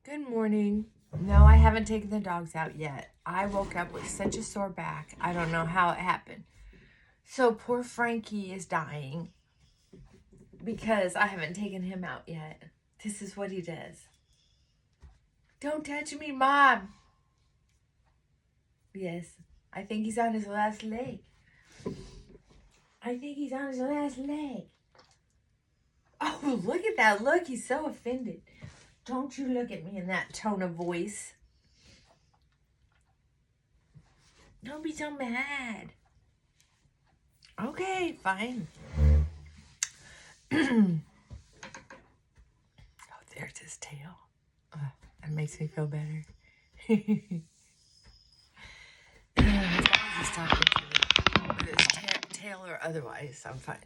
Good morning. No, I haven't taken the dogs out yet. I woke up with such a sore back. I don't know how it happened. So poor Frankie is dying because I haven't taken him out yet. This is what he does. Don't touch me, Mom. Yes, I think he's on his last leg. Oh, look at that look. He's so offended. Don't you look at me in that tone of voice. Don't be so mad. Okay, fine. Oh, there's his tail. That makes me feel better. He's talking to me with his tail or otherwise. I'm fine.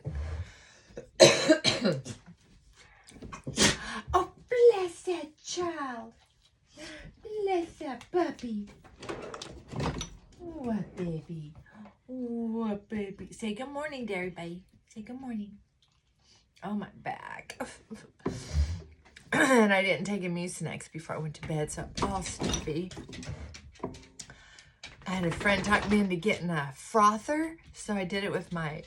Oh, bless that child. Bless that puppy. What baby? What baby? Say good morning, Dairy Buddy. Say good morning. Oh, my back. And I didn't take a Mucinex before I went to bed, so I'm all stuffy. I had a friend talk me into getting a frother, so I did it with my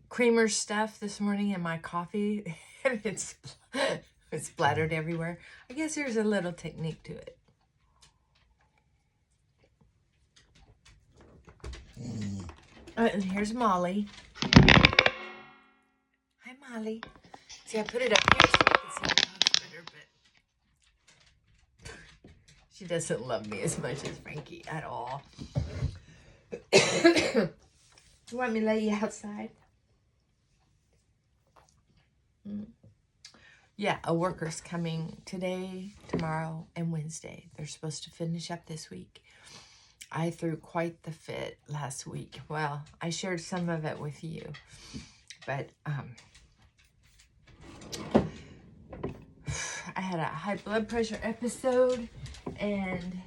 creamer stuff this morning in my coffee, and it's splattered everywhere. I guess there's a little technique to it. And here's Molly. Hi, Molly. See, I put it up here so you can see the dogs better, but she doesn't love me as much as Frankie at all. You want me to lay you outside? Yeah, a worker's coming today, tomorrow, and Wednesday. They're supposed to finish up this week. I threw quite the fit last week. Well, I shared some of it with you, but I had a high blood pressure episode and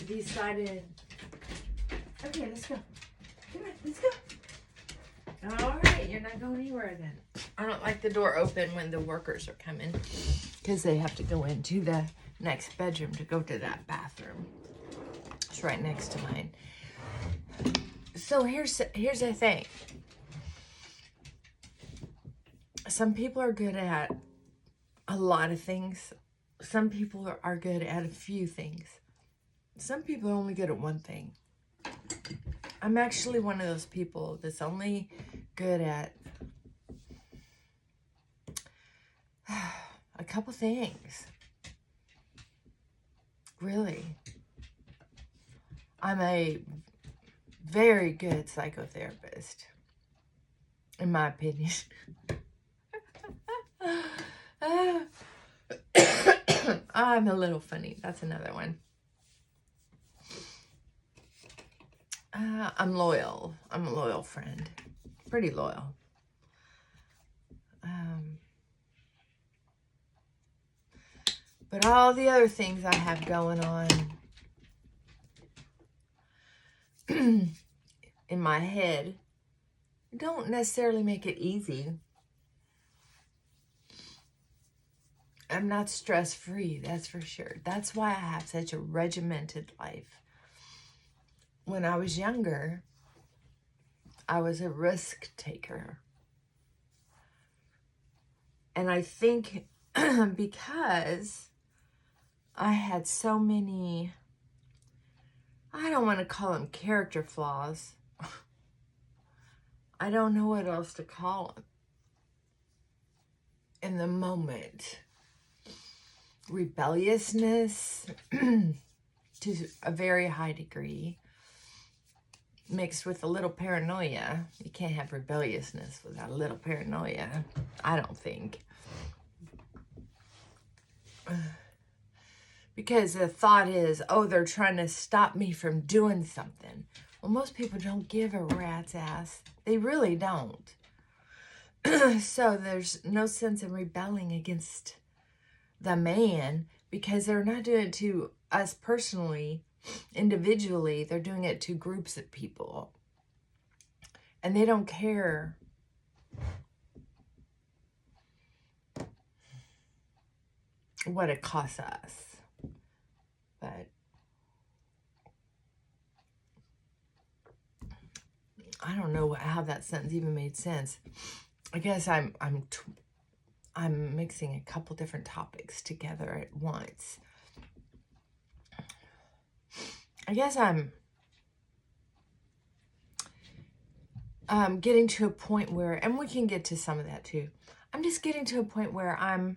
decided, okay, let's go. Come on, let's go. All right, you're not going anywhere then. I don't like the door open when the workers are coming because they have to go into the next bedroom to go to that bathroom. It's right next to mine. So here's the thing. Some people are good at a lot of things. Some people are good at a few things. Some people are only good at one thing. I'm actually one of those people that's only good at a couple things. Really. I'm a very good psychotherapist, in my opinion. I'm a little funny. That's another one. I'm loyal. I'm a loyal friend. Pretty loyal. But all the other things I have going on in my head don't necessarily make it easy. I'm not stress-free, that's for sure. That's why I have such a regimented life. When I was younger, I was a risk taker. And I think because I had so many, I don't want to call them character flaws. I don't know what else to call them. In the moment. Rebelliousness to a very high degree. Mixed with a little paranoia. You can't have rebelliousness without a little paranoia. I don't think. Because the thought is, oh, they're trying to stop me from doing something. Well, most people don't give a rat's ass. They really don't. So there's no sense in rebelling against the man because they're not doing it to us personally, individually. They're doing it to groups of people. And they don't care. what it costs us. But I don't know how that sentence even made sense. I guess I'm mixing a couple different topics together at once. I guess I'm getting to a point where, and we can get to some of that too. I'm just getting to a point where I'm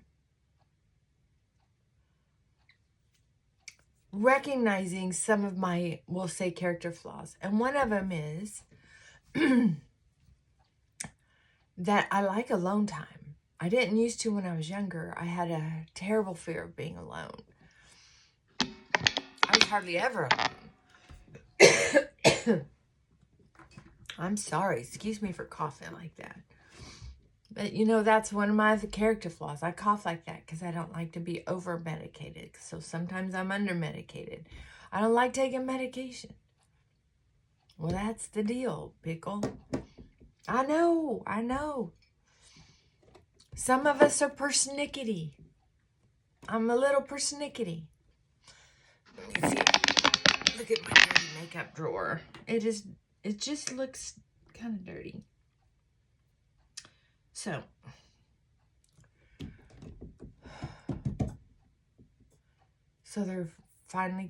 recognizing some of my, we'll say, character flaws. And one of them is that I like alone time. I didn't used to when I was younger. I had a terrible fear of being alone. I was hardly ever alone. I'm sorry. Excuse me for coughing like that. But, you know, that's one of my other character flaws. I cough like that because I don't like to be over-medicated. So sometimes I'm under-medicated. I don't like taking medication. Well, that's the deal, Pickle. I know. Some of us are persnickety. I'm a little persnickety. Let me see. Look at my dirty makeup drawer. It just looks kind of dirty. So, they're finally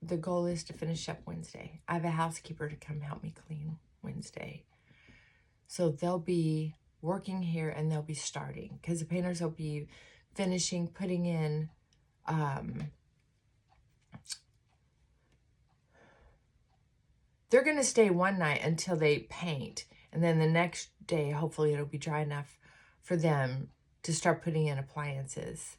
the goal is to finish up Wednesday. I have a housekeeper to come help me clean Wednesday. So they'll be working here and they'll be starting because the painters will be finishing putting in, they're going to stay one night until they paint. And then the next day, hopefully it'll be dry enough for them to start putting in appliances.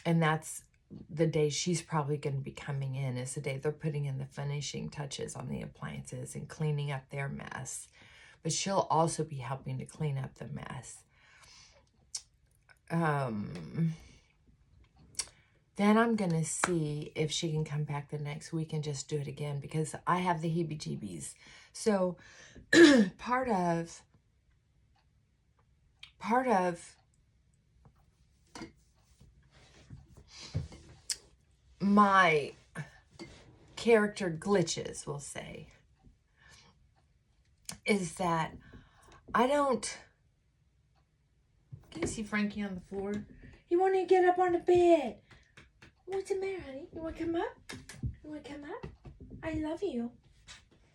And that's the day she's probably going to be coming in, is the day they're putting in the finishing touches on the appliances and cleaning up their mess. But she'll also be helping to clean up the mess. Then I'm going to see if she can come back the next week and just do it again because I have the heebie-jeebies. So part of my character glitches, we'll say, is that I don't... Can you see Frankie on the floor? He won't even get up on the bed. What's the matter, honey? You want to come up? You want to come up? I love you.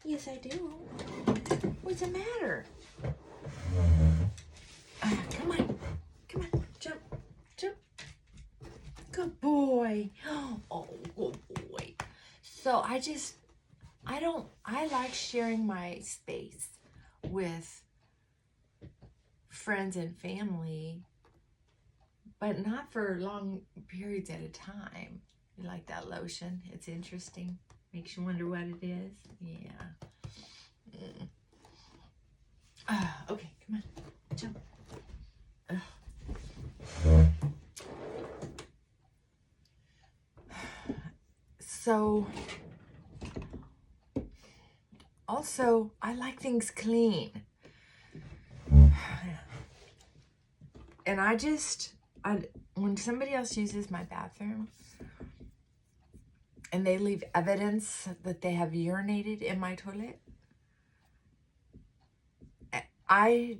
Yes, I do. What's the matter? Come on. Come on. Jump. Jump. Good boy. Oh, good boy. So I like sharing my space with friends and family, but not for long periods at a time. You like that lotion? It's interesting. Makes you wonder what it is. Yeah. Okay, come on. Jump. So, also, I like things clean. And when somebody else uses my bathroom and they leave evidence that they have urinated in my toilet, I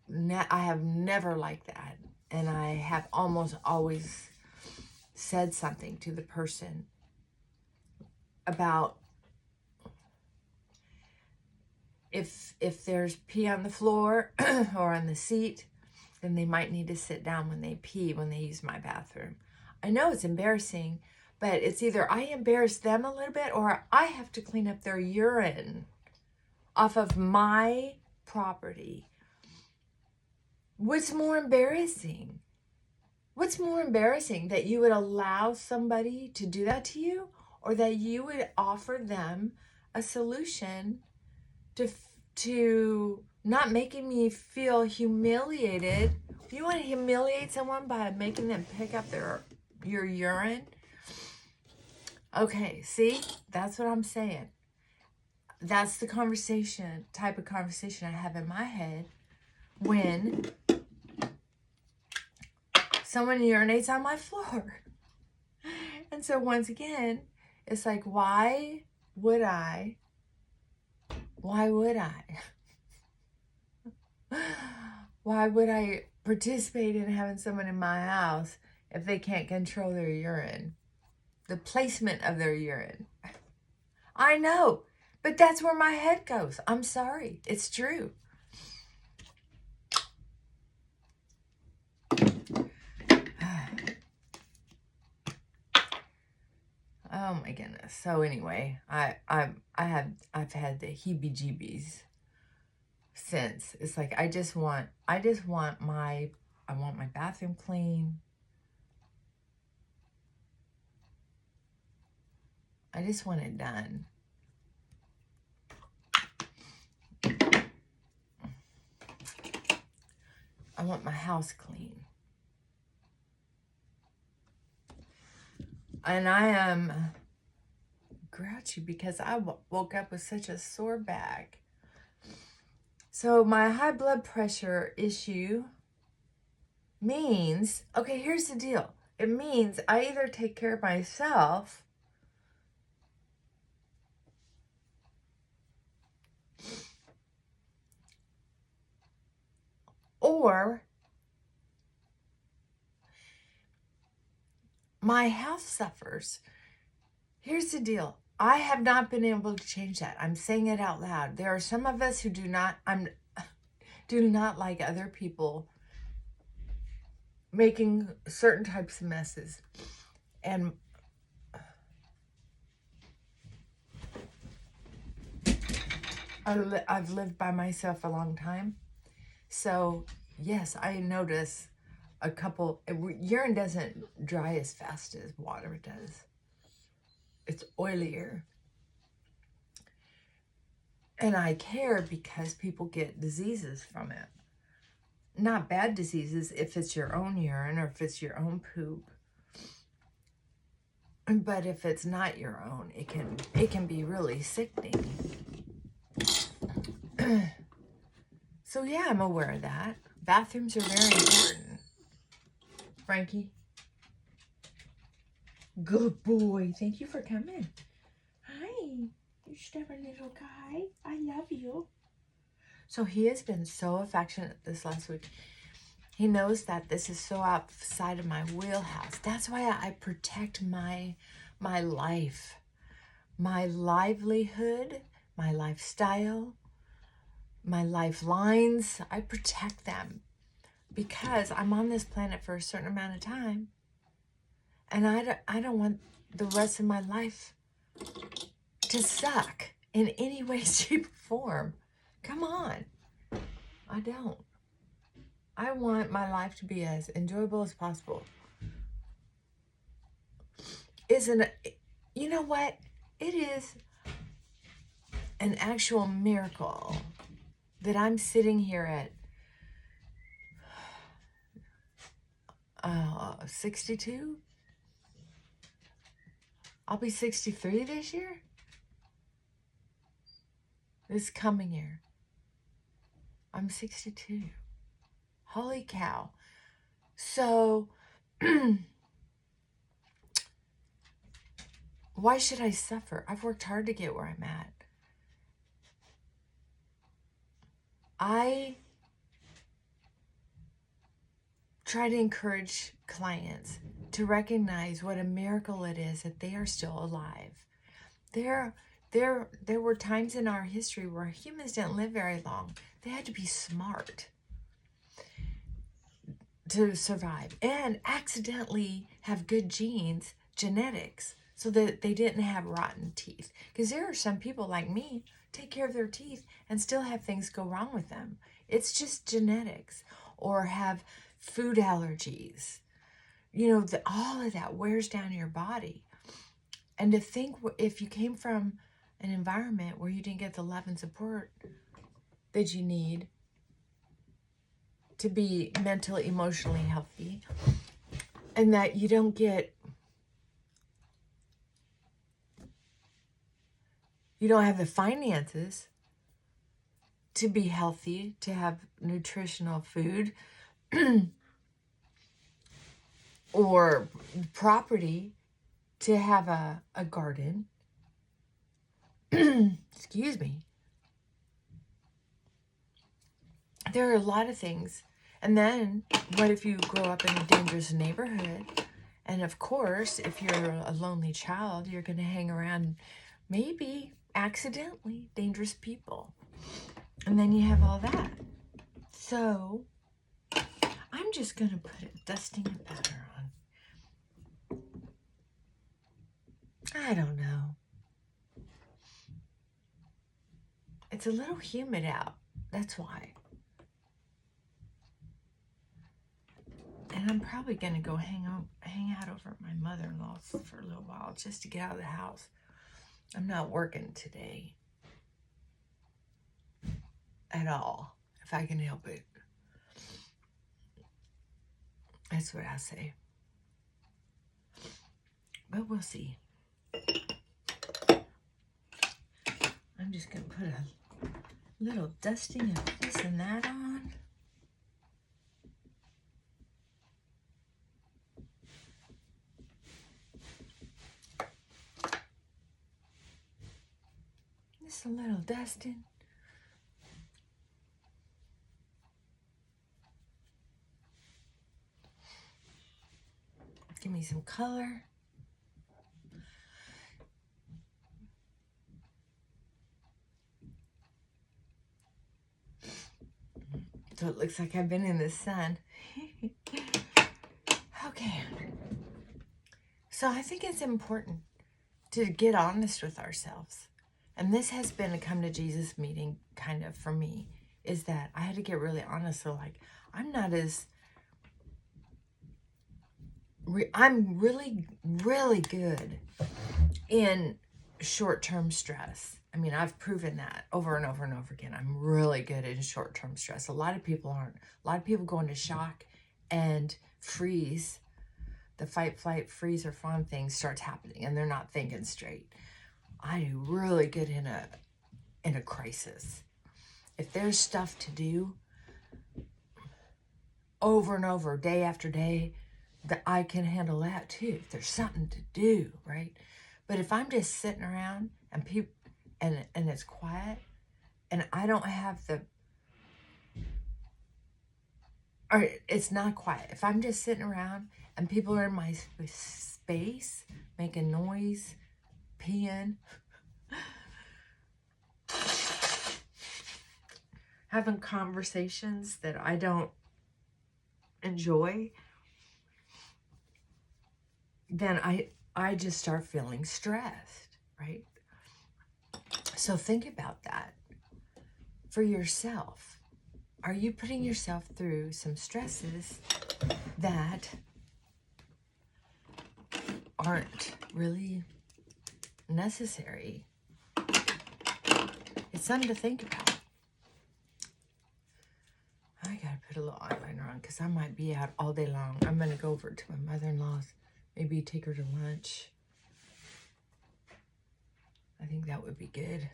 have never liked that. And I have almost always said something to the person about if there's pee on the floor or on the seat, then they might need to sit down when they pee, when they use my bathroom. I know it's embarrassing, but it's either I embarrass them a little bit or I have to clean up their urine off of my property. What's more embarrassing? What's more embarrassing, that you would allow somebody to do that to you, or that you would offer them a solution to not making me feel humiliated? You want to humiliate someone by making them pick up your urine? Okay, see? That's what I'm saying. That's the type of conversation I have in my head when someone urinates on my floor. And so once again, it's like, why would I? Why would I participate in having someone in my house if they can't control their urine? The placement of their urine. I know, but that's where my head goes. I'm sorry. It's true. Oh my goodness. So anyway, I've had the heebie-jeebies since. It's like I want my bathroom clean. I just want it done. I want my house clean. And I am grouchy because I woke up with such a sore back. So my high blood pressure issue means, okay, here's the deal. It means I either take care of myself or my health suffers. Here's the deal. I have not been able to change that. I'm saying it out loud. There are some of us who do not like other people making certain types of messes. And I've lived by myself a long time. So, yes, I notice a couple, urine doesn't dry as fast as water does. It's oilier. And I care because people get diseases from it. Not bad diseases if it's your own urine or if it's your own poop. But if it's not your own, it can be really sickening. So yeah, I'm aware of that. Bathrooms are very important. Frankie? Good boy. Thank you for coming. Hi, you stubborn little guy. I love you. So he has been so affectionate this last week. He knows that this is so outside of my wheelhouse. That's why I protect my life, my livelihood, my lifestyle, my lifelines. I protect them because I'm on this planet for a certain amount of time. And I don't want the rest of my life to suck in any way, shape, or form. Come on. I don't. I want my life to be as enjoyable as possible. You know what? It is an actual miracle that I'm sitting here at 62. I'll be 63 this year. This coming year. I'm 62. Holy cow. So, why should I suffer? I've worked hard to get where I'm at. I try to encourage clients to recognize what a miracle it is that they are still alive. There were times in our history where humans didn't live very long. They had to be smart to survive and accidentally have good genes, genetics, so that they didn't have rotten teeth. Because there are some people like me take care of their teeth and still have things go wrong with them. It's just genetics, or have food allergies. You know, all of that wears down your body. And to think, if you came from an environment where you didn't get the love and support that you need to be mentally, emotionally healthy, and that you don't have the finances to be healthy, to have nutritional food, or property to have a garden. Excuse me. There are a lot of things. And then what if you grow up in a dangerous neighborhood? And of course, if you're a lonely child, you're going to hang around maybe accidentally dangerous people. And then you have all that. So I'm just going to put a dusting of powder on. I don't know. It's a little humid out. That's why. And I'm probably going to go hang out over at my mother-in-law's for a little while just to get out of the house. I'm not working today at all, if I can help it. That's what I say. But we'll see. I'm just going to put a little dusting of this and that on. Just a little dusting. Give me some color. So it looks like I've been in the sun. Okay. So I think it's important to get honest with ourselves. And this has been a come to Jesus meeting kind of for me, is that I had to get really honest. So like, I'm not as, I'm really, really good in short-term stress. I mean, I've proven that over and over and over again. I'm really good in short-term stress. A lot of people aren't. A lot of people go into shock and freeze. The fight, flight, freeze, or fawn thing starts happening, and they're not thinking straight. I do really good in a crisis. If there's stuff to do over and over, day after day, that I can handle that too. If there's something to do, right? But if I'm just sitting around and people and it's quiet and I don't have the, or it's not quiet. If I'm just sitting around and people are in my space making noise, peeing, having conversations that I don't enjoy, then I just start feeling stressed, right? So think about that for yourself. Are you putting yourself through some stresses that aren't really necessary? It's something to think about. I gotta put a little eyeliner on because I might be out all day long. I'm gonna go over to my mother-in-law's, maybe take her to lunch. I think that would be good.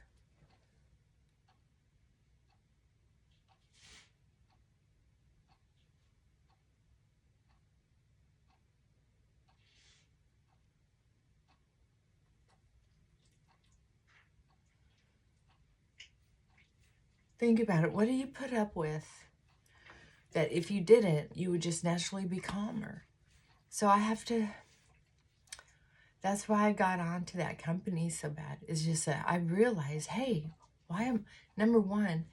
Think about it. What do you put up with that if you didn't, you would just naturally be calmer? So I have to, that's why I got onto that company so bad. It's just that I realized, hey, why am, number one,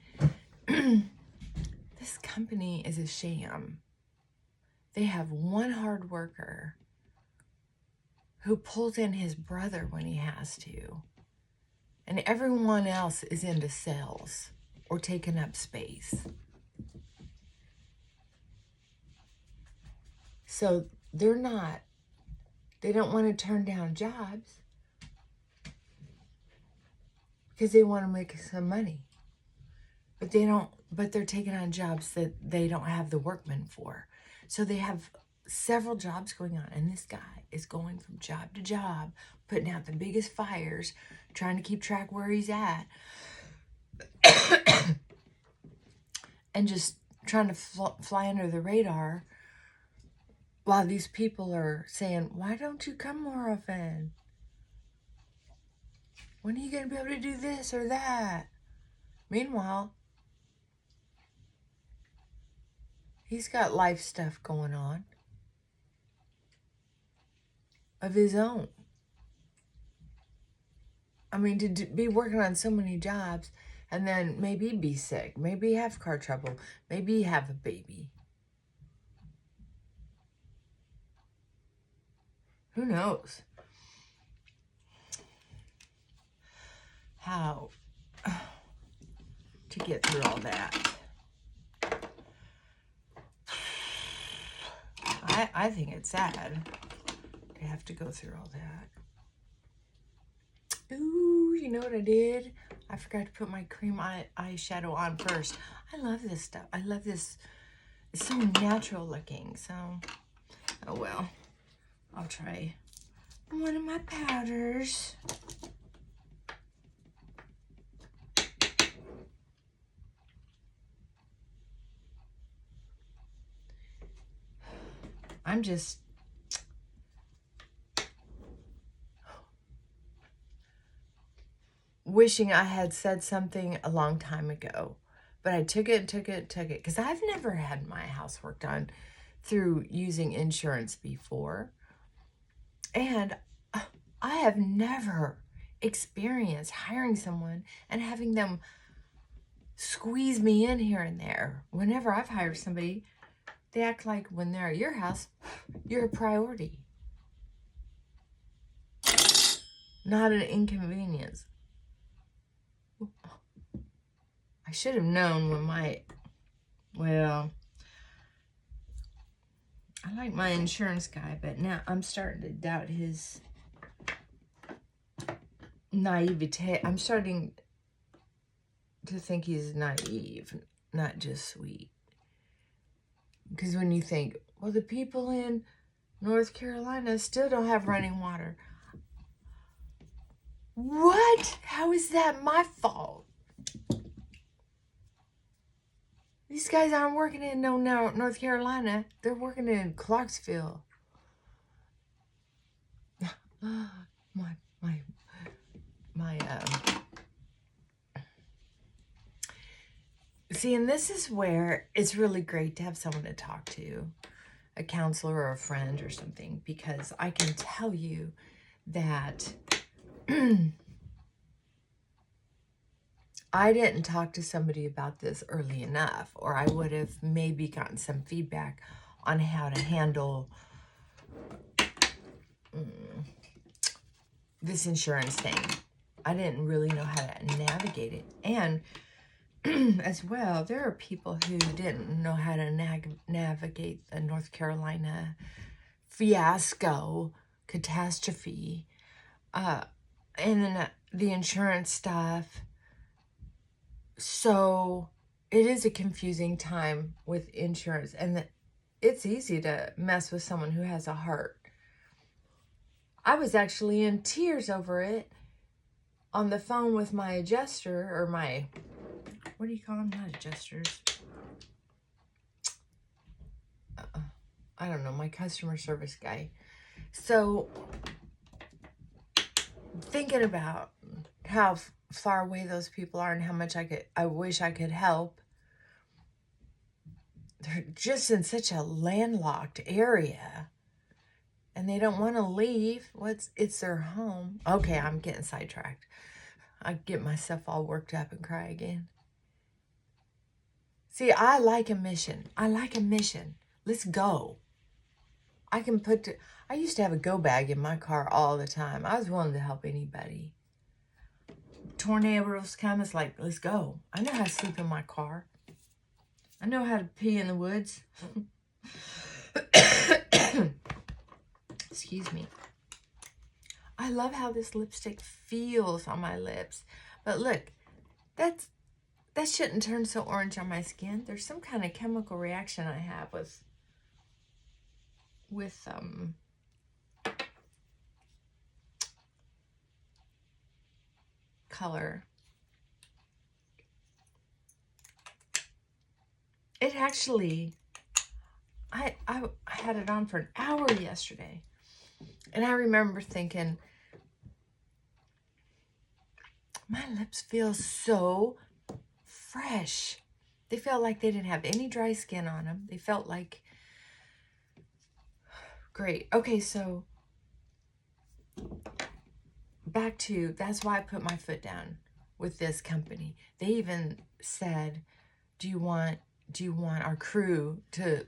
this company is a sham. They have one hard worker who pulls in his brother when he has to. And everyone else is into sales or taking up space. So they're not, they don't want to turn down jobs because they want to make some money. But they don't, but they're taking on jobs that they don't have the workmen for. So they have several jobs going on, and this guy is going from job to job, putting out the biggest fires, trying to keep track where he's at, and just trying to fly under the radar while these people are saying, why don't you come more often? When are you going to be able to do this or that? Meanwhile, he's got life stuff going on of his own. I mean, to be working on so many jobs and then maybe be sick, maybe have car trouble, maybe have a baby. Who knows how to get through all that. I think it's sad to have to go through all that. Ooh, you know what I did? I forgot to put my cream eyeshadow on first. I love this stuff. I love this. It's so natural looking. So, oh well. I'll try one of my powders. I'm just wishing I had said something a long time ago. But I took it. Because I've never had my house worked on through using insurance before. And I have never experienced hiring someone and having them squeeze me in here and there. Whenever I've hired somebody, they act like when they're at your house, you're a priority. Not an inconvenience. I should have known when well, I like my insurance guy, but now I'm starting to doubt his naivete. I'm starting to think he's naive, not just sweet. Because when you think, well, the people in North Carolina still don't have running water. What? How is that my fault? These guys aren't working in North Carolina. They're working in Clarksville. See, and this is where it's really great to have someone to talk to, a counselor or a friend or something, because I can tell you that I didn't talk to somebody about this early enough, or I would have maybe gotten some feedback on how to handle this insurance thing. I didn't really know how to navigate it. And as well, there are people who didn't know how to navigate the North Carolina fiasco, catastrophe, and the insurance stuff. So it is a confusing time with insurance, and it's easy to mess with someone who has a heart. I was actually in tears over it on the phone with my adjuster, or my, what do you call them? Not adjusters. I don't know, my customer service guy. So thinking about how far away those people are and how much I wish I could help. They're just in such a landlocked area and they don't want to leave. It's their home. Okay, I'm getting sidetracked. I get myself all worked up and cry again. See, I like a mission. Let's go. I used to have a go bag in my car all the time. I was willing to help anybody. Tornadoes come, it's like, let's go. I know how to sleep in my car. I know how to pee in the woods. Excuse me. I love how this lipstick feels on my lips. But look, that shouldn't turn so orange on my skin. There's some kind of chemical reaction I have with color. It actually, I had it on for an hour yesterday. And I remember thinking, my lips feel so fresh. They felt like they didn't have any dry skin on them. They felt like great. Okay, so back to, that's why I put my foot down with this company. They even said, do you want our crew to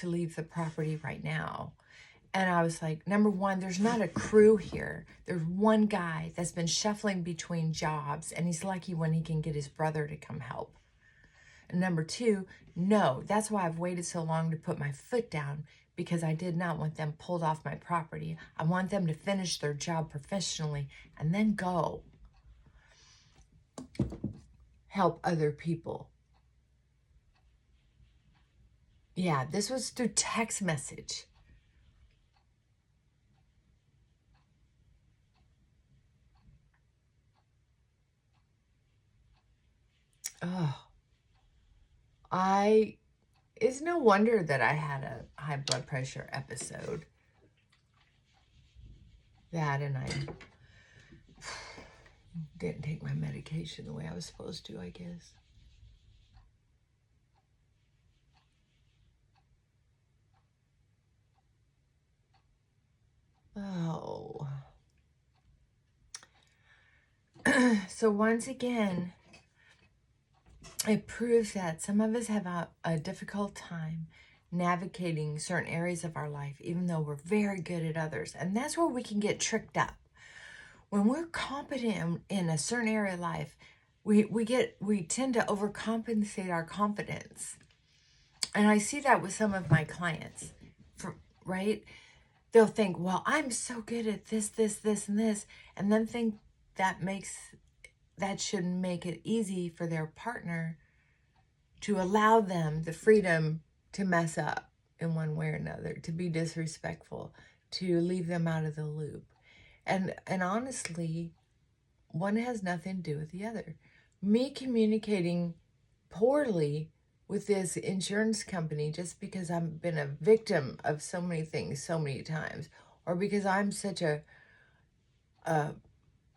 leave the property right now? And I was like, number one, there's not a crew here. There's one guy that's been shuffling between jobs, and he's lucky when he can get his brother to come help. And number two, no, that's why I've waited so long to put my foot down, because I did not want them pulled off my property. I want them to finish their job professionally and then go help other people. Yeah, this was through text message. Oh, it's no wonder that I had a high blood pressure episode. That, and I didn't take my medication the way I was supposed to, I guess. Oh. So once again, it proves that some of us have a difficult time navigating certain areas of our life, even though we're very good at others. And that's where we can get tricked up. When we're competent in a certain area of life, we tend to overcompensate our confidence. And I see that with some of my clients, right? They'll think, well, I'm so good at this, this, this, and this, and then think that should make it easy for their partner to allow them the freedom to mess up in one way or another, to be disrespectful, to leave them out of the loop. And honestly, one has nothing to do with the other. Me communicating poorly with this insurance company just because I've been a victim of so many things so many times, or because I'm such a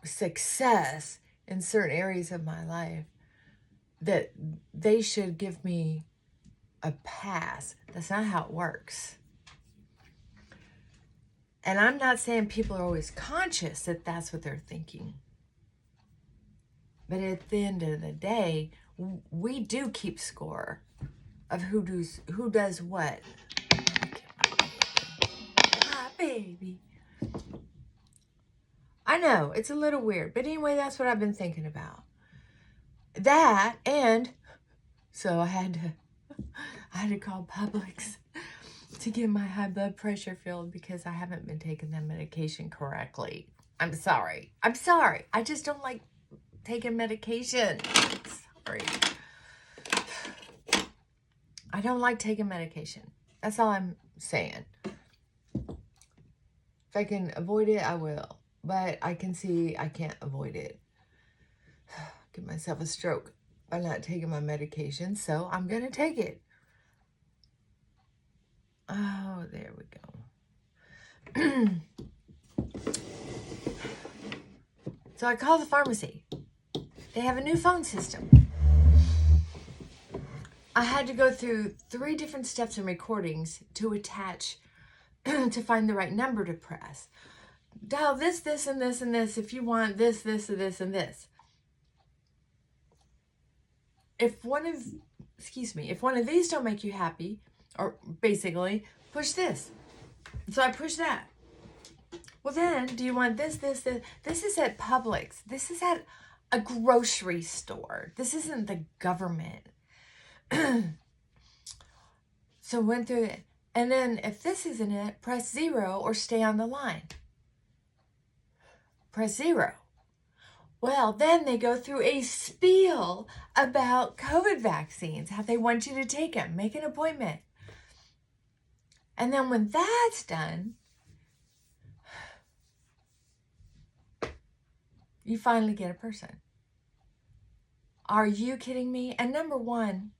success in certain areas of my life, that they should give me a pass. That's not how it works. And I'm not saying people are always conscious that that's what they're thinking. But at the end of the day, we do keep score of who does what. Hi, baby. I know, it's a little weird. But anyway, that's what I've been thinking about. That, and so I had to call Publix to get my high blood pressure filled because I haven't been taking that medication correctly. I'm sorry. I just don't like taking medication. Sorry. I don't like taking medication. That's all I'm saying. If I can avoid it, I will. But I can see I can't avoid it. Give myself a stroke by not taking my medication, so I'm going to take it. Oh, there we go. So I called the pharmacy. They have a new phone system. I had to go through 3 different steps and recordings to attach to find the right number to press. Dial this, this, and this, and this if you want this, this, and this, and this. If one of these don't make you happy, or basically, push this. So I push that. Well then, do you want this, this, this? This is at Publix. This is at a grocery store. This isn't the government. So went through it. And then if this isn't it, press 0 or stay on the line. Press 0. Well, then they go through a spiel about COVID vaccines, how they want you to take them, make an appointment. And then when that's done, you finally get a person. Are you kidding me? And number one,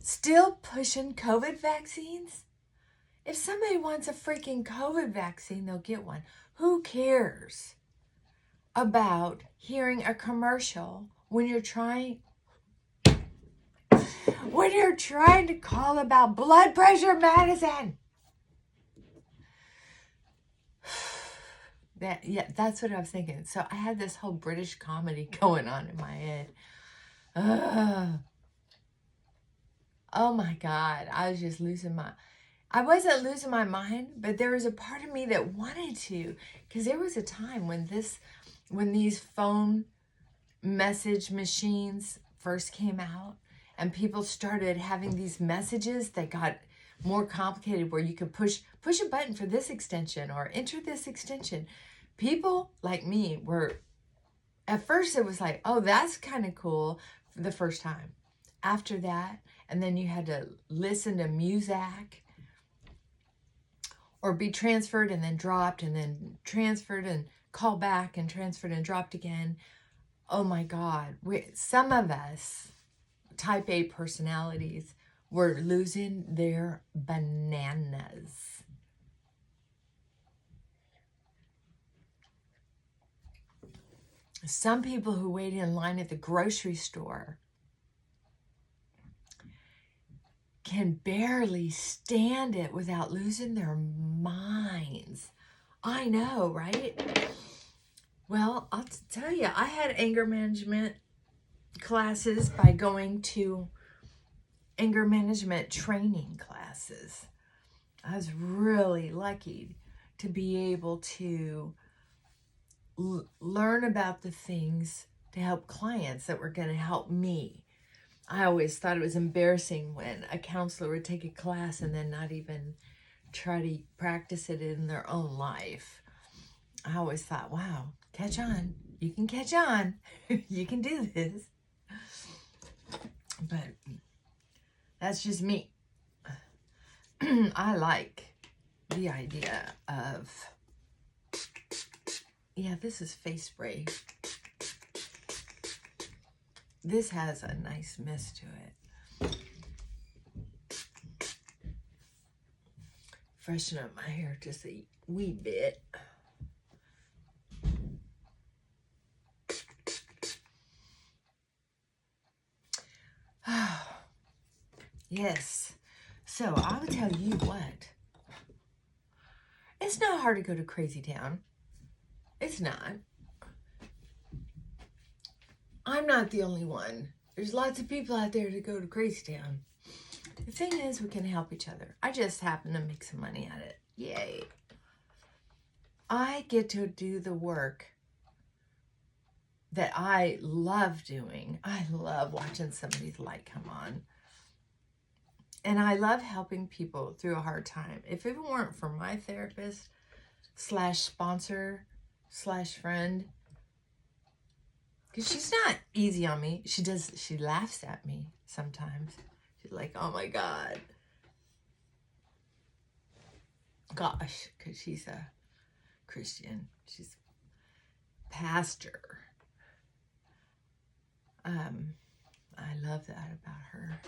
Still pushing COVID vaccines? If somebody wants a freaking COVID vaccine, they'll get one. Who cares about hearing a commercial when you're trying to call about blood pressure medicine? That's what I was thinking. So I had this whole British comedy going on in my head. Oh my God. I wasn't losing my mind, but there was a part of me that wanted to, because there was a time when these phone message machines first came out and people started having these messages that got more complicated, where you could push a button for this extension or enter this extension. People like me were, at first it was like, oh, that's kind of cool for the first time. After that, and then you had to listen to music or be transferred and then dropped and then transferred and call back and transferred and dropped again. Oh my God. Some of us, type A personalities, were losing their bananas. Some people who wait in line at the grocery store can barely stand it without losing their minds. I know, right? Well, I'll tell you, I had anger management classes by going to anger management training classes. I was really lucky to be able to learn about the things to help clients that were going to help me. I always thought it was embarrassing when a counselor would take a class and then not even try to practice it in their own life. I always thought, wow, catch on. You can catch on. You can do this. But that's just me. I like the idea of, yeah, this is face spray. This has a nice mist to it. Freshen up my hair just a wee bit. Yes. So I'll tell you what. It's not hard to go to Crazy Town. It's not. I'm not the only one. There's lots of people out there to go to Crazy Town. The thing is, we can help each other. I just happen to make some money at it. Yay. I get to do the work that I love doing. I love watching somebody's light come on. And I love helping people through a hard time. If it weren't for my therapist / sponsor / friend, because she's not easy on me. She laughs at me sometimes. She's like, oh my God. Gosh, because she's a Christian. She's a pastor. I love that about her.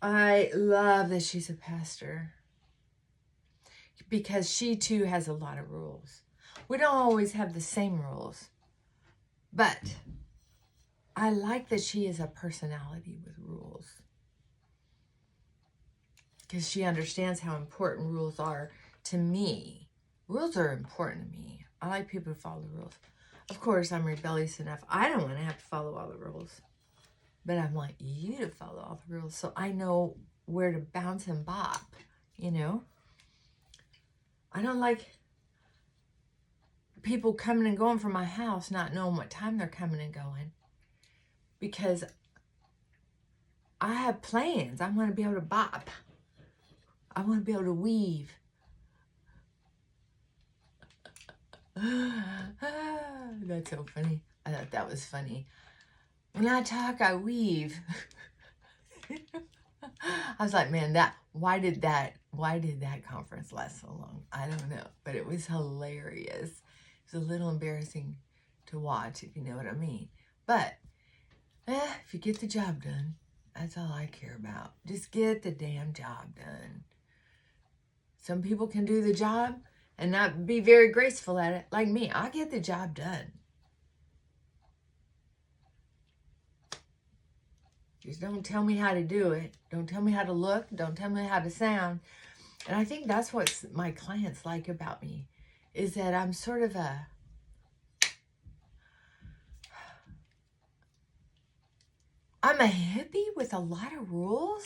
I love that she's a pastor, because she too has a lot of rules. We don't always have the same rules, but I like that she is a personality with rules, because she understands how important rules are to me. Rules are important to me. I like people to follow the rules. Of course, I'm rebellious enough. I don't want to have to follow all the rules. But I want you to follow all the rules so I know where to bounce and bop, you know? I don't like people coming and going from my house not knowing what time they're coming and going, because I have plans. I want to be able to bop. I want to be able to weave. That's so funny. I thought that was funny. When I talk, I weave. I was like, man, why did that conference last so long? I don't know, but it was hilarious. It was a little embarrassing to watch, if you know what I mean. But if you get the job done, That's all I care about. Just get the damn job done. Some people can do the job and not be very graceful at it. Like me, I get the job done. Just don't tell me how to do it. Don't tell me how to look. Don't tell me how to sound. And I think that's what my clients like about me, is that I'm sort of I'm a hippie with a lot of rules.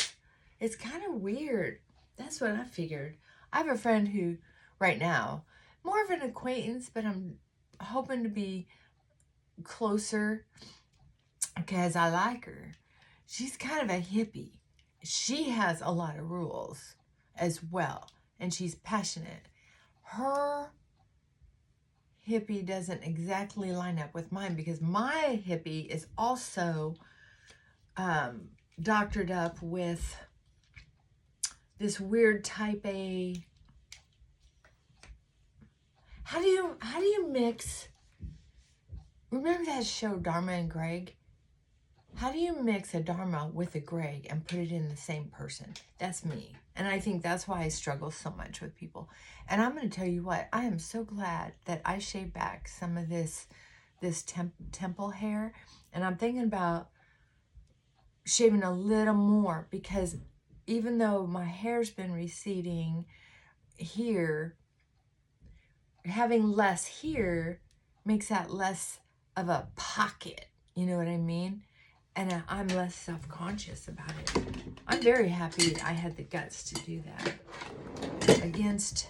It's kind of weird. That's what I figured. I have a friend who, right now, more of an acquaintance, but I'm hoping to be closer because I like her. She's kind of a hippie. She has a lot of rules as well, and she's passionate. Her hippie doesn't exactly line up with mine because my hippie is also doctored up with this weird type A. How do you mix? Remember that show Dharma and Greg? How do you mix a Dharma with a Greg and put it in the same person? That's me. And I think that's why I struggle so much with people. And I'm going to tell you what, I am so glad that I shaved back some of this temple hair. And I'm thinking about shaving a little more, because even though my hair's been receding here, having less here makes that less of a pocket. You know what I mean? And I'm less self-conscious about it. I'm very happy I had the guts to do that against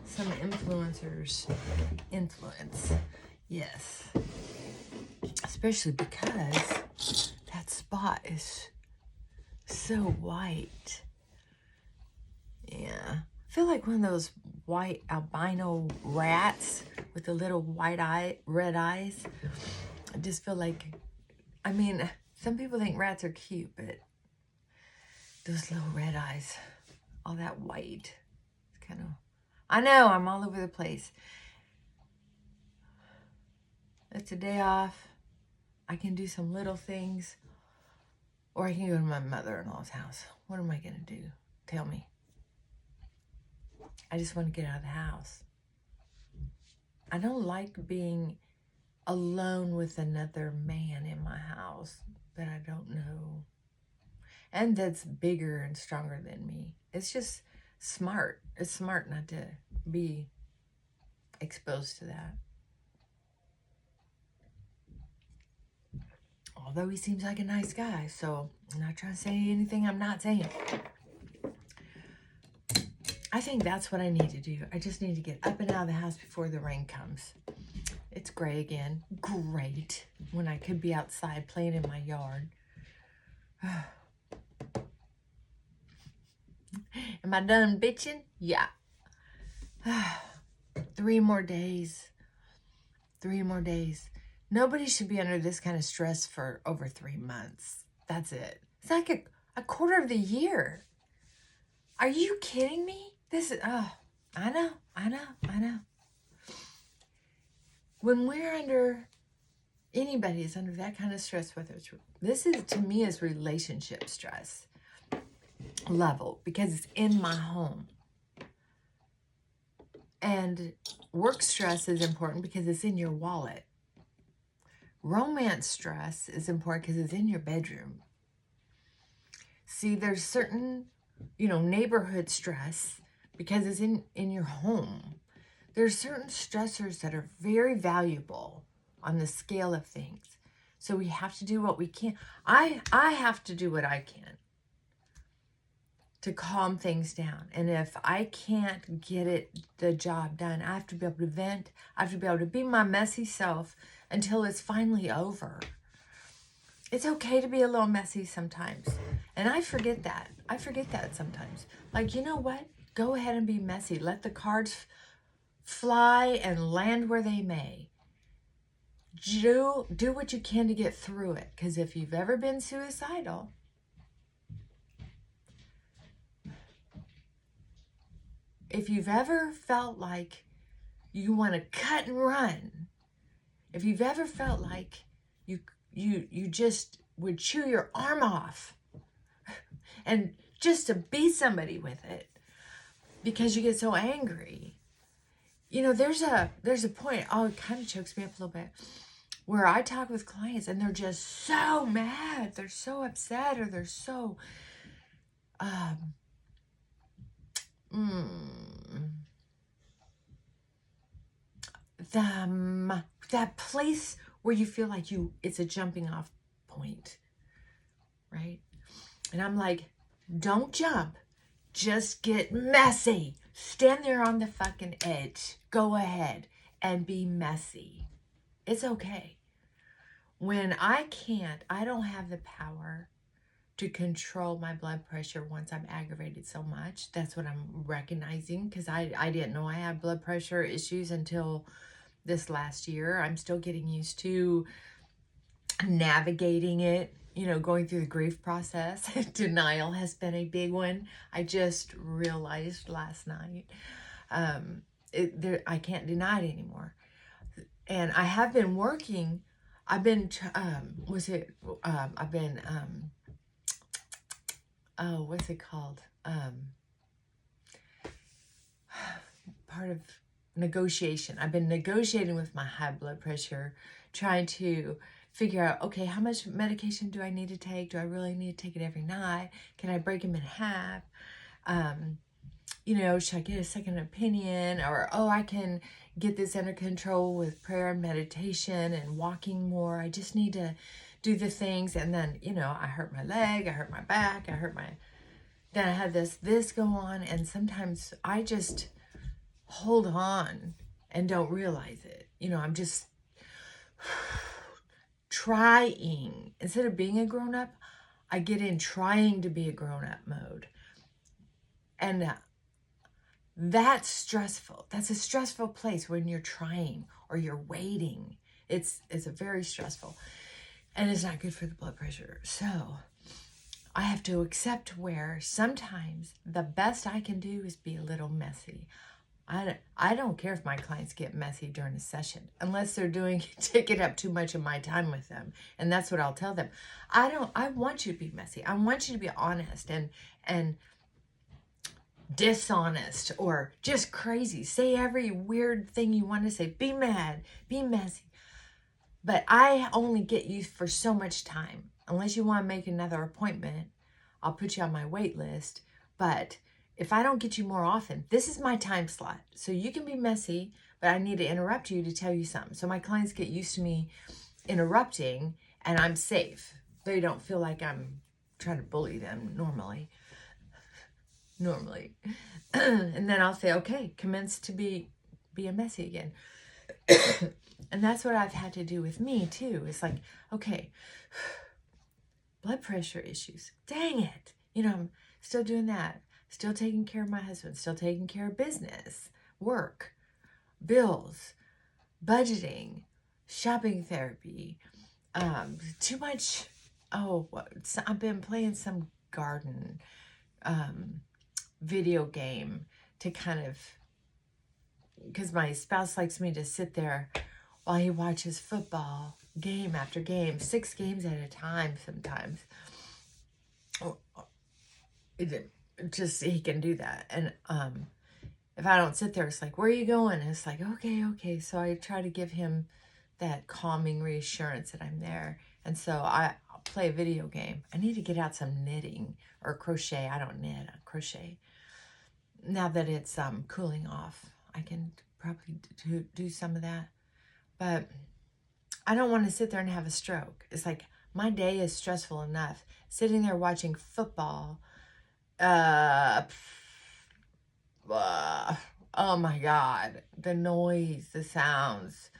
some influencers' influence. Yes. Especially because that spot is so white. Yeah. I feel like one of those white albino rats with the little red eyes. I just feel like, I mean, some people think rats are cute, but those little red eyes, all that white, it's kind of, I know, I'm all over the place. It's a day off. I can do some little things, or I can go to my mother-in-law's house. What am I going to do? Tell me. I just want to get out of the house. I don't like being alone with another man in my house that I don't know, and that's bigger and stronger than me. It's just smart. It's smart not to be exposed to that. Although he seems like a nice guy, so I'm not trying to say anything I'm not saying. I think that's what I need to do. I just need to get up and out of the house before the rain comes. It's gray again. Great. When I could be outside playing in my yard. Am I done bitching? Yeah. 3 more days. 3 more days. Nobody should be under this kind of stress for over 3 months. That's it. It's like a quarter of the year. Are you kidding me? This is, oh, I know. When we're under, anybody is under that kind of stress, whether it's, this is, to me, is relationship stress level, because it's in my home. And work stress is important because it's in your wallet. Romance stress is important because it's in your bedroom. See, there's certain, neighborhood stress because it's in your home. There's certain stressors that are very valuable on the scale of things. So we have to do what we can. I have to do what I can to calm things down. And if I can't get the job done, I have to be able to vent. I have to be able to be my messy self until it's finally over. It's okay to be a little messy sometimes. And I forget that. I forget that sometimes. Like, you know what? Go ahead and be messy. Let the cards fly and land where they may. Do what you can to get through it. Because if you've ever been suicidal, if you've ever felt like you want to cut and run, if you've ever felt like you just would chew your arm off and just to be somebody with it because you get so angry. You know, there's a point, oh, it kind of chokes me up a little bit, where I talk with clients and they're just so mad, they're so upset, or they're so that place where you feel like it's a jumping off point, right? And I'm like, don't jump, just get messy. Stand there on the fucking edge. Go ahead and be messy. It's okay. When I don't have the power to control my blood pressure once I'm aggravated so much. That's what I'm recognizing, because I didn't know I had blood pressure issues until this last year. I'm still getting used to navigating it, you know, going through the grief process. Denial has been a big one. I just realized last night I can't deny it anymore. And I have been working. I've been, what's it called? Part of negotiation. I've been negotiating with my high blood pressure, trying to figure out, okay, how much medication do I need to take? Do I really need to take it every night? Can I break them in half? You know, should I get a second opinion? Or, oh, I can get this under control with prayer and meditation and walking more. I just need to do the things. And then, you know, I hurt my leg, I hurt my back, then I had this go on. And sometimes I just hold on and don't realize it. You know, I'm just trying. Instead of being a grown-up, I get in trying to be a grown-up mode. And that's stressful. That's a stressful place when you're trying or you're waiting. It's a very stressful, and it's not good for the blood pressure. So I have to accept where sometimes the best I can do is be a little messy. I don't care if my clients get messy during a session, unless they're taking up too much of my time with them. And that's what I'll tell them. I want you to be messy. I want you to be honest and dishonest or just crazy. Say every weird thing you want to say. Be mad, be messy. But I only get you for so much time. Unless you want to make another appointment, I'll put you on my wait list. But if I don't get you more often, this is my time slot. So you can be messy, but I need to interrupt you to tell you something. So my clients get used to me interrupting, and I'm safe. They don't feel like I'm trying to bully them normally. And then I'll say, okay, commence to be a messy again. And that's what I've had to do with me too. It's like, okay, blood pressure issues. Dang it. You know, I'm still doing that. Still taking care of my husband. Still taking care of business, work, bills, budgeting, shopping therapy. Too much. I've been playing some garden video game to kind of, because my spouse likes me to sit there while he watches football game after game, 6 games at a time sometimes. He can do that. And if I don't sit there, it's like, where are you going? And it's like, okay. So I try to give him that calming reassurance that I'm there. And so I'll play a video game. I need to get out some knitting or crochet. I don't knit, I crochet. Now that it's cooling off, I can probably do some of that. But I don't want to sit there and have a stroke. It's like, my day is stressful enough. Sitting there watching football, oh my God, the noise, the sounds,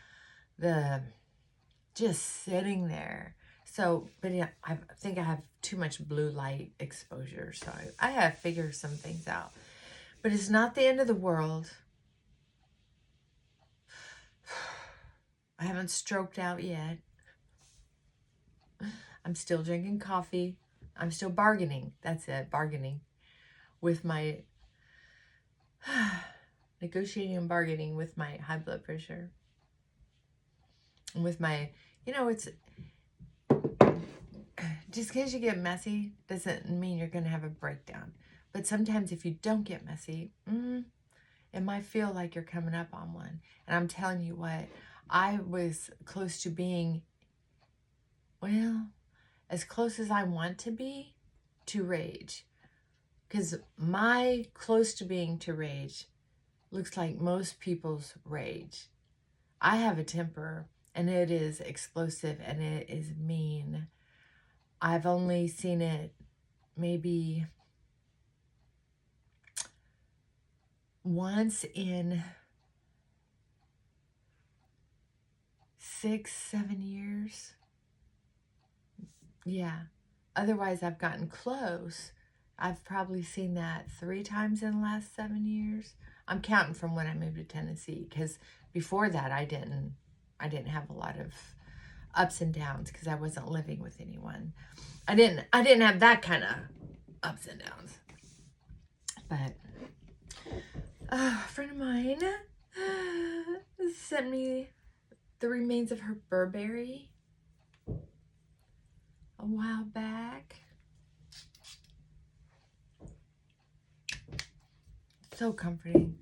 just sitting there. So, but yeah, I think I have too much blue light exposure. So I have to figure some things out. But it's not the end of the world. I haven't stroked out yet. I'm still drinking coffee. I'm still bargaining. That's it, bargaining with my, negotiating and bargaining with my high blood pressure. And with my, you know, just because you get messy doesn't mean you're going to have a breakdown. But sometimes if you don't get messy, it might feel like you're coming up on one. And I'm telling you what, I was close to being, well, as close as I want to be to rage. Because my close to being to rage looks like most people's rage. I have a temper, and it is explosive, and it is mean. I've only seen it maybe once in 6-7 years. Yeah. Otherwise, I've gotten close. I've probably seen that 3 times in the last 7 years. I'm counting from when I moved to Tennessee, because before that I didn't have a lot of ups and downs because I wasn't living with anyone. I didn't have that kind of ups and downs. But a friend of mine sent me the remains of her Burberry a while back. So comforting.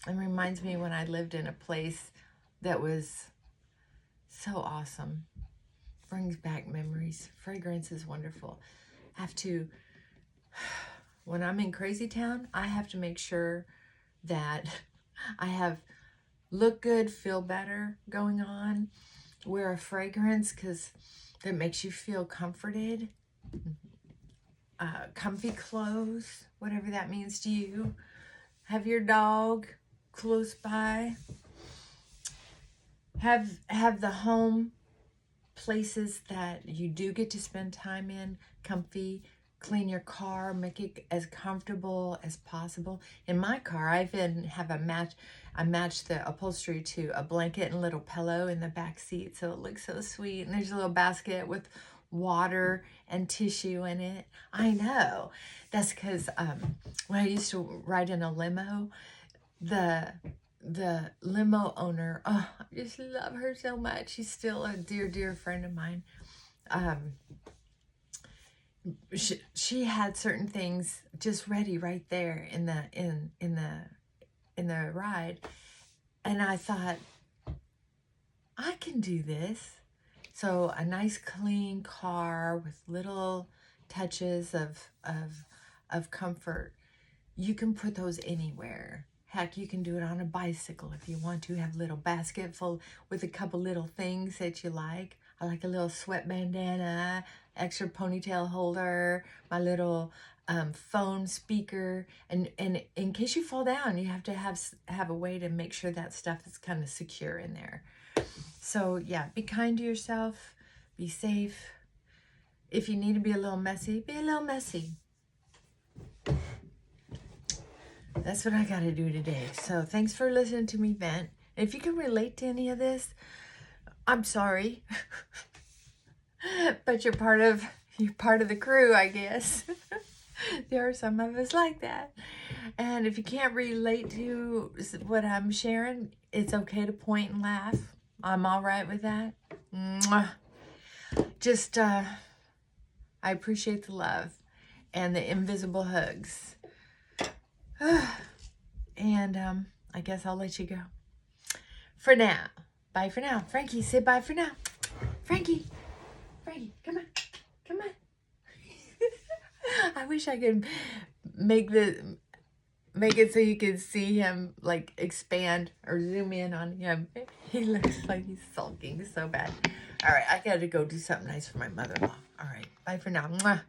It reminds me when I lived in a place that was so awesome. Brings back memories. Fragrance is wonderful. When I'm in Crazy Town, I have to make sure that I have look good, feel better going on. Wear a fragrance because that makes you feel comforted. Comfy clothes, whatever that means to you. Have your dog close by. Have the home places that you do get to spend time in comfy. Clean your car, make it as comfortable as possible. In my car, I matched the upholstery to a blanket and a little pillow in the back seat, so it looks so sweet. And there's a little basket with water and tissue in it. I know. That's because when I used to ride in a limo, the limo owner, oh, I just love her so much. She's still a dear friend of mine. She had certain things just ready right there in the ride, and I thought, I can do this. So a nice clean car with little touches of comfort, you can put those anywhere. Heck, you can do it on a bicycle if you want to. Have a little basket full with a couple little things that you like. I like a little sweat bandana, extra ponytail holder, my little phone speaker, and in case you fall down, you have to have a way to make sure that stuff is kind of secure in there. So yeah, be kind to yourself, be safe. If you need to be a little messy, be a little messy. That's what I got to do today. So thanks for listening to me vent. If you can relate to any of this, I'm sorry. But you're part of the crew, I guess. There are some of us like that. And if you can't relate to what I'm sharing, it's okay to point and laugh. I'm all right with that. Mwah. Just, I appreciate the love and the invisible hugs. And I guess I'll let you go. For now. Bye for now. Frankie, say bye for now. Frankie, come on. Come on. I wish I could make it so you could see him like expand or zoom in on him. He looks like he's sulking so bad. All right, I got to go do something nice for my mother-in-law. All right, bye for now. Mwah.